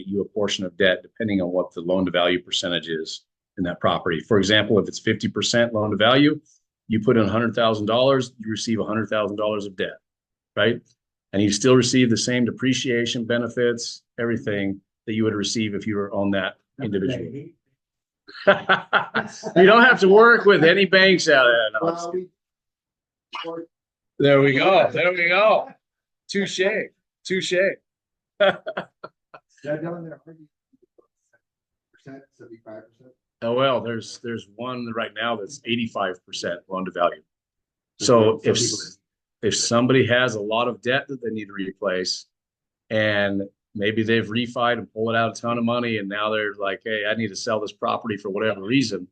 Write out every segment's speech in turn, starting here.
you a portion of debt depending on what the loan to value percentage is in that property. For example, if it's 50% loan to value, you put in $100,000, you receive $100,000 of debt, right? And you still receive the same depreciation benefits, everything that you would receive if you were on that individual. You don't have to work with any banks out there. No, there we go. There we go. Touche. Touche. Oh, well, there's one right now that's 85% loan to value. So if somebody has a lot of debt that they need to replace, and maybe they've refied and pulled out a ton of money, and now they're like, hey, I need to sell this property for whatever reason.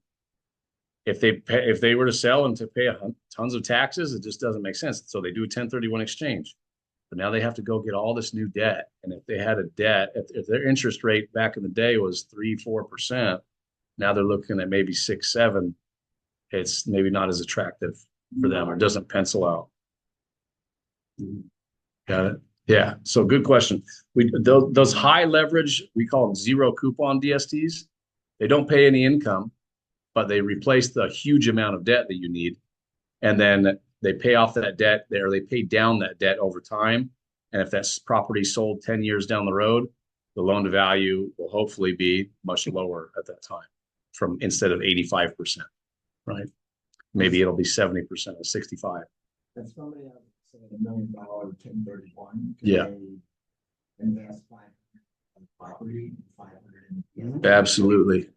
If they were to sell and to pay tons of taxes, it just doesn't make sense. So they do a 1031 exchange. But now they have to go get all this new debt. And if they had a debt, if their interest rate back in the day was 3-4%, now they're looking at maybe 6-7. It's maybe not as attractive for them, or doesn't pencil out. Got it? Yeah. So good question. Those high leverage, we call them zero coupon DSTs. They don't pay any income, but they replace the huge amount of debt that you need. And then they pay off that debt there. They pay down that debt over time. And if that property sold 10 years down the road, the loan to value will hopefully be much lower at that time, from instead of 85%, right? Maybe it'll be 70% or 65. That's somebody has $1 million 1031. Yeah. Invest 500 on property, 500 in Absolutely.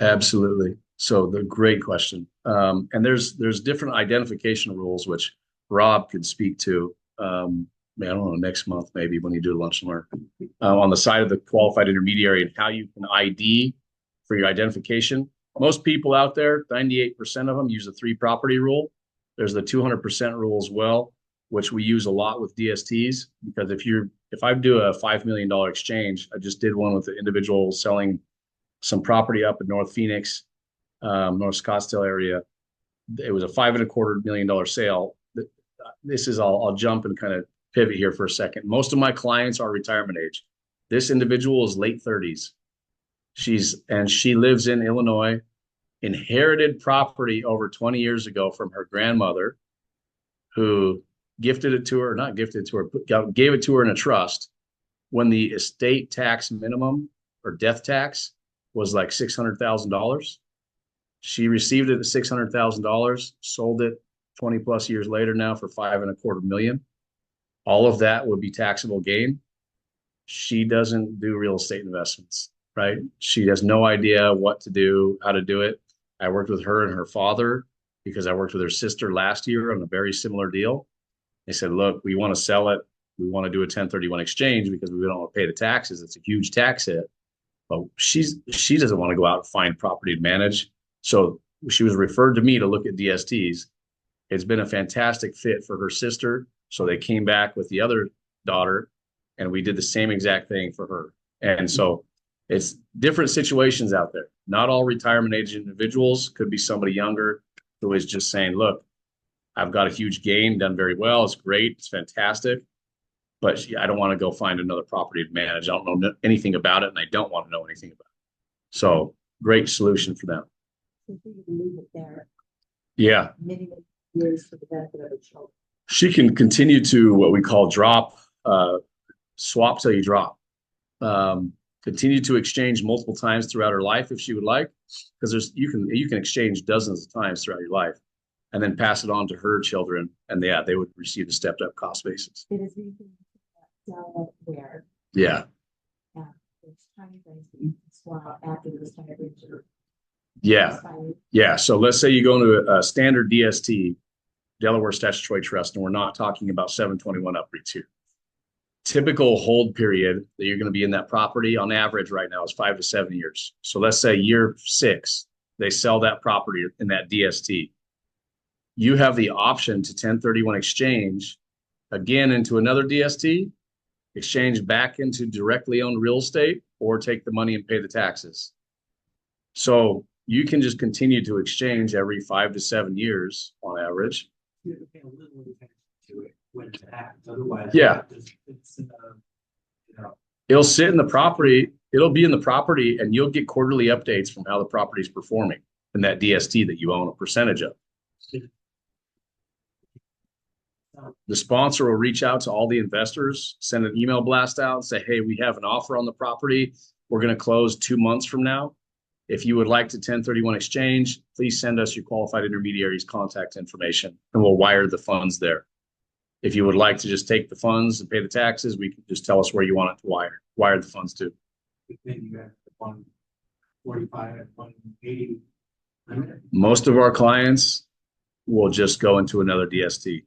Absolutely. So the great question. And there's different identification rules, which Rob could speak to. I don't know, next month, maybe when you do lunch somewhere, on the side of the qualified intermediary and how you can ID for your identification. Most people out there, 98% of them use the 3 property rule. There's the 200% rule as well, which we use a lot with DSTs, because if I do a $5 million exchange, I just did one with the individual selling some property up in North Phoenix, North Scottsdale area. It was a $5.25 million sale. This is, I'll jump and kind of pivot here for a second. Most of my clients are retirement age. This individual is late 30s. She lives in Illinois, inherited property over 20 years ago from her grandmother, who gifted it to her, not gifted it to her, gave it to her in a trust when the estate tax minimum or death tax was like $600,000. She received it at $600,000, sold it 20 plus years later now for $5.25 million. All of that would be taxable gain. She doesn't do real estate investments, right? She has no idea what to do, how to do it. I worked with her and her father because I worked with her sister last year on a very similar deal. They said, look, we want to sell it. We want to do a 1031 exchange because we don't want to pay the taxes. It's a huge tax hit. But she doesn't want to go out and find property to manage. So she was referred to me to look at DSTs. It's been a fantastic fit for her sister. So they came back with the other daughter, and we did the same exact thing for her. And so it's different situations out there. Not all retirement age individuals. Could be somebody younger who is just saying, look, I've got a huge gain, done very well. It's great. It's fantastic. But I don't want to go find another property to manage. I don't know anything about it, and I don't want to know anything about it. So great solution for them. So you leave it there. Yeah. Many years for the benefit of the children. She can continue to what we call swap till you drop. Continue to exchange multiple times throughout her life if she would like, because you can exchange dozens of times throughout your life, and then pass it on to her children, and they would receive a stepped up cost basis. It is Delaware. Yeah. There's tiny things that you can swap after this time of Yeah. So let's say you go into a standard DST, Delaware Statutory Trust, and we're not talking about 721 upreats here. Typical hold period that you're going to be in that property on average right now is 5 to 7 years. So let's say year 6, they sell that property in that DST. You have the option to 1031 exchange again into another DST, exchange back into directly owned real estate, or take the money and pay the taxes. So you can just continue to exchange every 5 to 7 years on average. You have to pay a little attention to it when it happens. Otherwise, yeah, It'll sit in the property. It'll be in the property, and you'll get quarterly updates from how the property is performing in that DST that you own a percentage of. The sponsor will reach out to all the investors, send an email blast out, and say, hey, we have an offer on the property. We're going to close 2 months from now. If you would like to 1031 exchange, please send us your qualified intermediary's contact information, and we'll wire the funds there. If you would like to just take the funds and pay the taxes, we can just tell us where you want it to wire the funds to. Then you have 145, 180. Most of our clients will just go into another DST.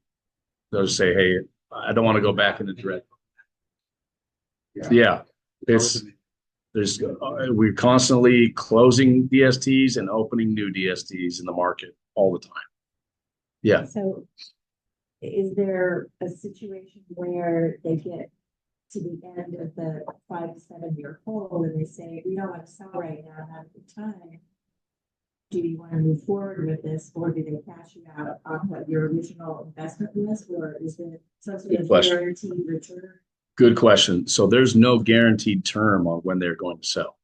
They'll just say, hey, I don't want to go back in the direct. Yeah, we're constantly closing DSTs and opening new DSTs in the market all the time. Yeah. So is there a situation where they get to the end of the 5 to 7 year hold and they say, we don't want to sell right now, not at the time? Do you want to move forward with this, or do they cash you out on what your original investment was, or is it some sort of guaranteed return? Good question. So there's no guaranteed term on when they're going to sell.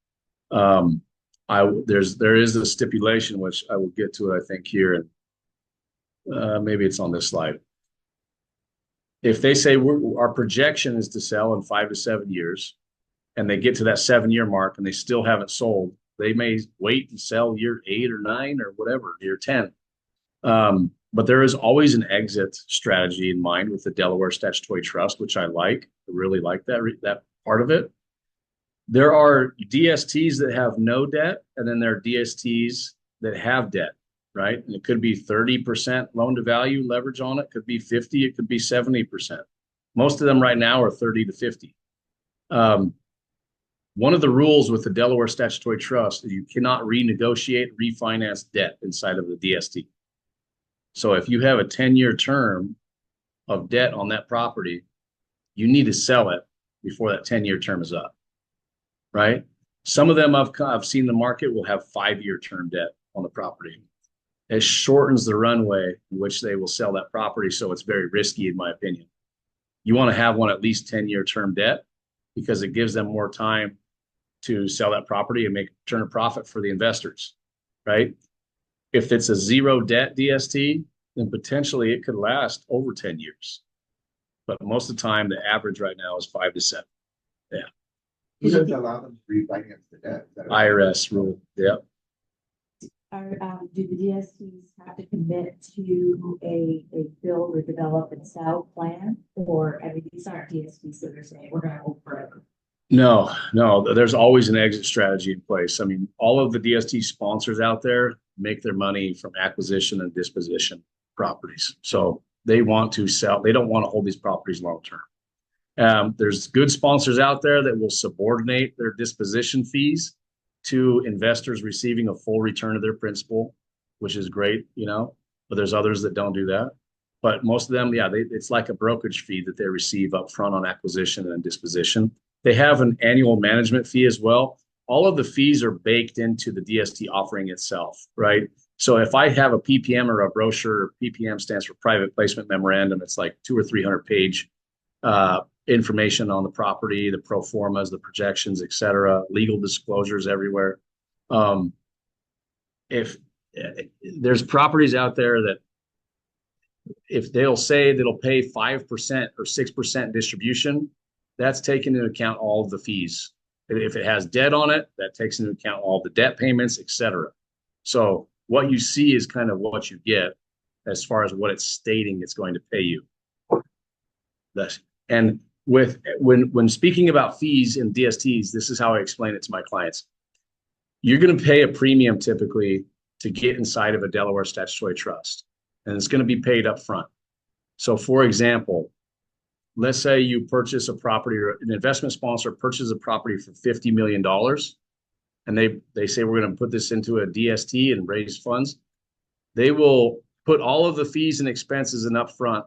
There is a stipulation, which I will get to, I think, here, and maybe it's on this slide. If they say our projection is to sell in 5 to 7 years, and they get to that 7-year mark and they still haven't sold, they may wait and sell year 8 or 9 or whatever, year 10. But there is always an exit strategy in mind with the Delaware Statutory Trust, which I like. I really like that part of it. There are DSTs that have no debt, and then there are DSTs that have debt, right? And it could be 30% loan to value leverage on it, could be 50, it could be 70%. Most of them right now are 30 to 50. One of the rules with the Delaware Statutory Trust is you cannot renegotiate, refinance debt inside of the DST. So if you have a 10-year term of debt on that property, you need to sell it before that 10-year term is up, right? Some of them I've seen the market will have 5-year term debt on the property. It shortens the runway in which they will sell that property, so it's very risky, in my opinion. You want to have one at least 10-year term debt because it gives them more time to sell that property and turn a profit for the investors, right? If it's a zero debt DST, then potentially it could last over 10 years. But most of the time, the average right now is 5 to 7. Yeah. You have to allow them to refinance the debt. IRS rule. Yeah. Do the DSTs have to commit to a build or develop and sell plan? Or, I mean, these aren't DSTs that are saying we're going to hold forever. No, there's always an exit strategy in place. I mean, all of the DST sponsors out there make their money from acquisition and disposition properties. So they want to sell. They don't want to hold these properties long term. There's good sponsors out there that will subordinate their disposition fees to investors receiving a full return of their principal, which is great, but there's others that don't do that. But most of them, it's like a brokerage fee that they receive up front on acquisition and disposition. They have an annual management fee as well. All of the fees are baked into the DST offering itself, right? So if I have a PPM or a brochure, PPM stands for private placement memorandum. It's like 200 or 300 page information on the property, the pro formas, the projections, et cetera, legal disclosures everywhere. If there's properties out there that if they'll say that'll pay 5% or 6% distribution, that's taking into account all of the fees. If it has debt on it, that takes into account all the debt payments, et cetera. So what you see is kind of what you get as far as what it's stating it's going to pay you. And when speaking about fees in DSTs, this is how I explain it to my clients. You're going to pay a premium typically to get inside of a Delaware Statutory Trust, and it's going to be paid up front. So for example, let's say you purchase a property, or an investment sponsor purchases a property for $50 million, and they say we're going to put this into a DST and raise funds. They will put all of the fees and expenses in upfront.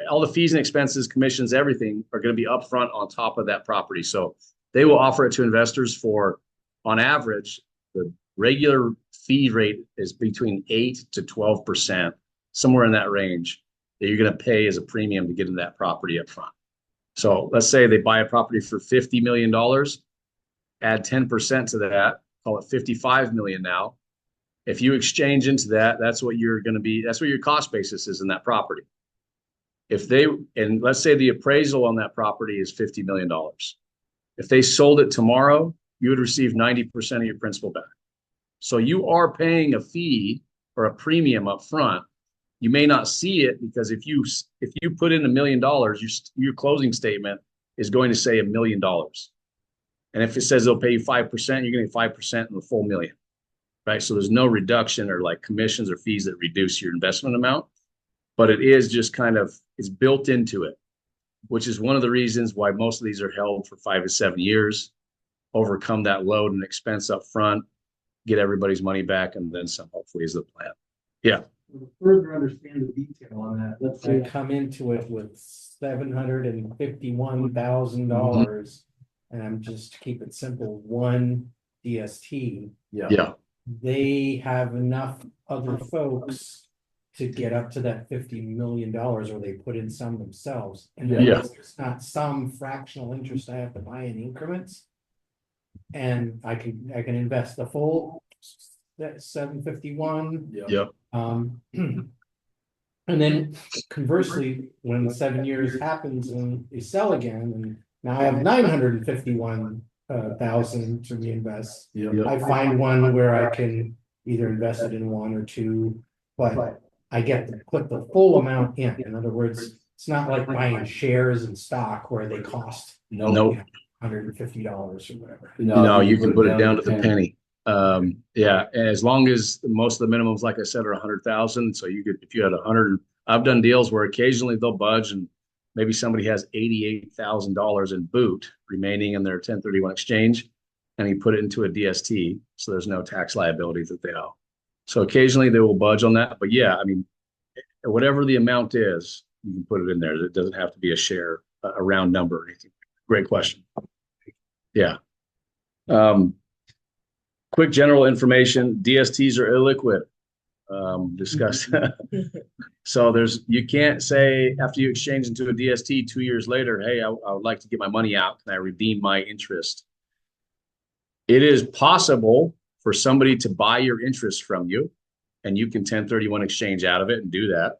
All the fees and expenses, commissions, everything are going to be upfront on top of that property. So they will offer it to investors for, on average, the regular fee rate is between 8 to 12%, somewhere in that range, that you're going to pay as a premium to get into that property up front. So let's say they buy a property for $50 million, add 10% to that, call it 55 million now. If you exchange into that, that's what you're going to be, that's what your cost basis is in that property. And let's say the appraisal on that property is $50 million. If they sold it tomorrow, you would receive 90% of your principal back. So you are paying a fee or a premium up front. You may not see it because if you put in $1 million, your closing statement is going to say $1 million. And if it says they'll pay you 5%, you're getting 5% in the full million, right? So there's no reduction or like commissions or fees that reduce your investment amount, but it is just kind of, it's built into it, which is one of the reasons why most of these are held for 5 to 7 years, overcome that load and expense up front, get everybody's money back, and then some, hopefully, is the plan. Yeah. To further understand the detail on that, let's I say, come into it with $751,000. And I'm just to keep it simple, one DST. Yeah. They have enough other folks to get up to that $50 million, or they put in some themselves. And then Yeah. it's not some fractional interest I have to buy in increments. And I can invest the full that 751. Yep. And then conversely, when 7 years happens and they sell again, and now I have 951,000 to reinvest. Yep. I find one where I can either invest it in one or two, but I get to put the full amount in. In other words, it's not like buying shares in stock where they cost Nope. $150 or whatever. No, you can put it down to the penny. Yeah, as long as most of the minimums, like I said, are 100,000. So you could, if you had 100, I've done deals where occasionally they'll budge and maybe somebody has $88,000 in boot remaining in their 1031 exchange, and you put it into a DST, so there's no tax liability that they owe. So occasionally they will budge on that, but yeah, I mean, whatever the amount is, you can put it in there. It doesn't have to be a share, a round number or anything. Great question. Yeah. Quick general information: DSTs are illiquid. Discussed. So you can't say after you exchange into a DST 2 years later, hey, I would like to get my money out. Can I redeem my interest? It is possible for somebody to buy your interest from you, and you can 1031 exchange out of it and do that.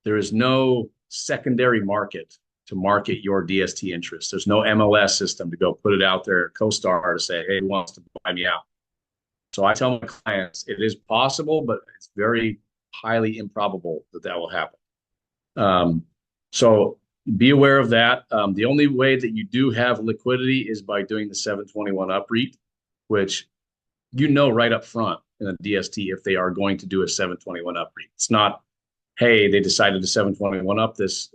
There is no secondary market to market your DST interest. There's no MLS system to go put it out there, CoStar, to say, hey, who wants to buy me out? So I tell my clients it is possible, but it's very highly improbable that will happen. So be aware of that. The only way that you do have liquidity is by doing the 721 UPREIT, which right up front in a DST if they are going to do a 721 UPREIT. It's not, hey, they decided to 721 up this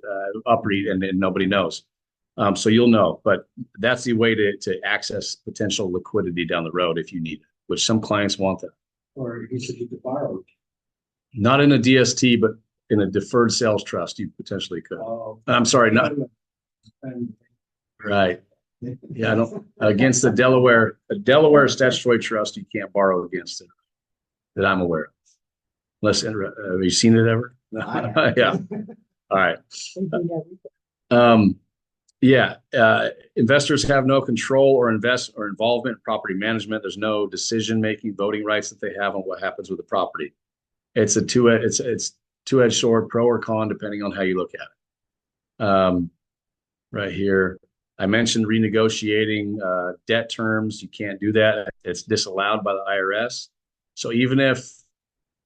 UPREIT and nobody knows. So you'll know, but that's the way to access potential liquidity down the road if you need it, which some clients want that. or you said you could borrow. Not in a DST, but in a deferred sales trust, you potentially could. I'm sorry, not right. Yeah, I don't against the Delaware statutory trust, you can't borrow against it that I'm aware of. Unless have you seen it ever? Yeah. All right. Investors have no control or involvement in property management. There's no decision-making, voting rights that they have on what happens with the property. It's a two-edged sword, pro or con, depending on how you look at it. Right here, I mentioned renegotiating debt terms. You can't do that. It's disallowed by the IRS. So even if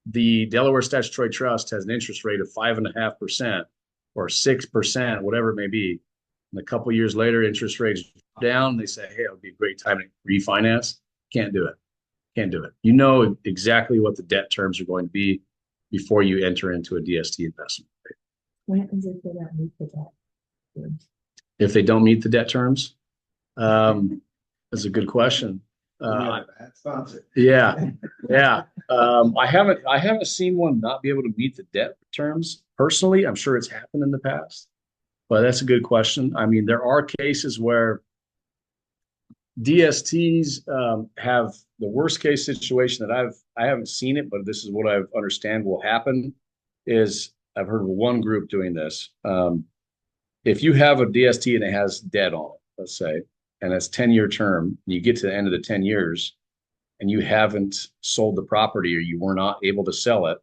the Delaware Statutory Trust has an interest rate of 5.5% or 6%, whatever it may be, and a couple years later, interest rates down, they say, hey, it would be a great time to refinance. Can't do it. Can't do it. You know exactly what the debt terms are going to be before you enter into a DST investment. What happens if they don't meet the debt? If they don't meet the debt terms, that's a good question. Yeah. I haven't seen one not be able to meet the debt terms personally. I'm sure it's happened in the past, but that's a good question. I mean, there are cases where DSTs have the worst case situation that I haven't seen it, but this is what I understand will happen is I've heard of one group doing this. if you have a DST and it has debt on it, let's say, and it's 10-year term, and you get to the end of the 10 years and you haven't sold the property or you were not able to sell it,